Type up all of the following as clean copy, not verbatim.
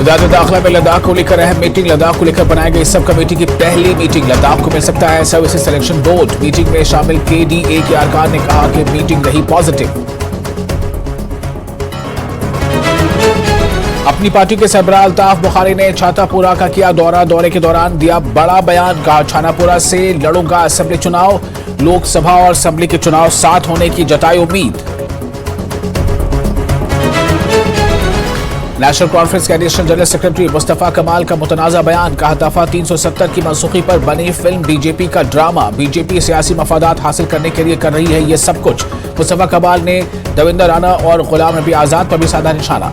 वज़ारत दाखिला में लद्दाख को लेकर अहम मीटिंग। लद्दाख को लेकर बनाई गई सब कमेटी की पहली मीटिंग। लद्दाख को मिल सकता है सर्विसेज सिलेक्शन बोर्ड। मीटिंग में शामिल KDA के अरकान ने कहा कि मीटिंग रही पॉजिटिव। अपनी पार्टी के सरबराह अल्ताफ बुखारी ने छातापुरा का किया दौरा। दौरे के दौरान दिया बड़ा बयान। कहा छानापुरा से लड़ूंगा असेंबली चुनाव। लोकसभा और असेंबली के चुनाव साथ होने की जताई उम्मीद। नेशनल कॉन्फ्रेंस के एडिशनल जनरल सेक्रेटरी मुस्तफा कमाल का मुतनाज़ा बयान। कहा दफा 370 की मनसूखी पर बनी फिल्म बीजेपी का ड्रामा। बीजेपी सियासी मफादात हासिल करने के लिए कर रही है ये सब कुछ। मुस्तफा कमाल ने देवेंद्र राणा और गुलाम नबी आजाद पर भी साधा निशाना।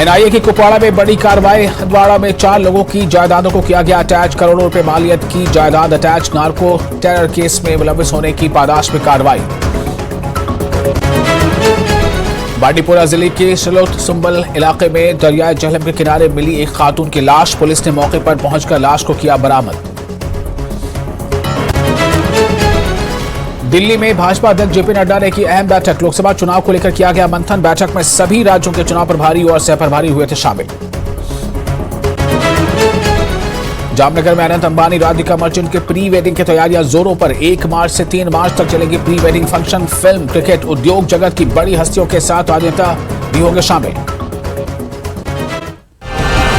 NIA की कुपवाड़ा में बड़ी कार्रवाई। हंदवाड़ा में 4 लोगों की जायदादों को किया गया अटैच। करोड़ों रुपए मालियत की जायदाद अटैच। नार्को टेरर केस में मुलविस होने की पादाश में कार्रवाई। बांडीपोरा जिले के सलोत सुंबल इलाके में दरियाए झेलम के किनारे मिली एक खातून की लाश। पुलिस ने मौके पर पहुंचकर लाश को किया बरामद। दिल्ली में भाजपा अध्यक्ष JP नड्डा ने की अहम बैठक। लोकसभा चुनाव को लेकर किया गया मंथन। बैठक में सभी राज्यों के चुनाव प्रभारी और सह प्रभारी हुए थे शामिल। जामनगर में अनंत अंबानी राधिका मर्चेंट के प्री वेडिंग की तैयारियां जोरों पर। 1 मार्च से 3 मार्च तक चलेंगे pre wedding function. Film, cricket, उद्योग जगत की बड़ी हस्तियों के साथ राजनेता भी होंगे शामिल।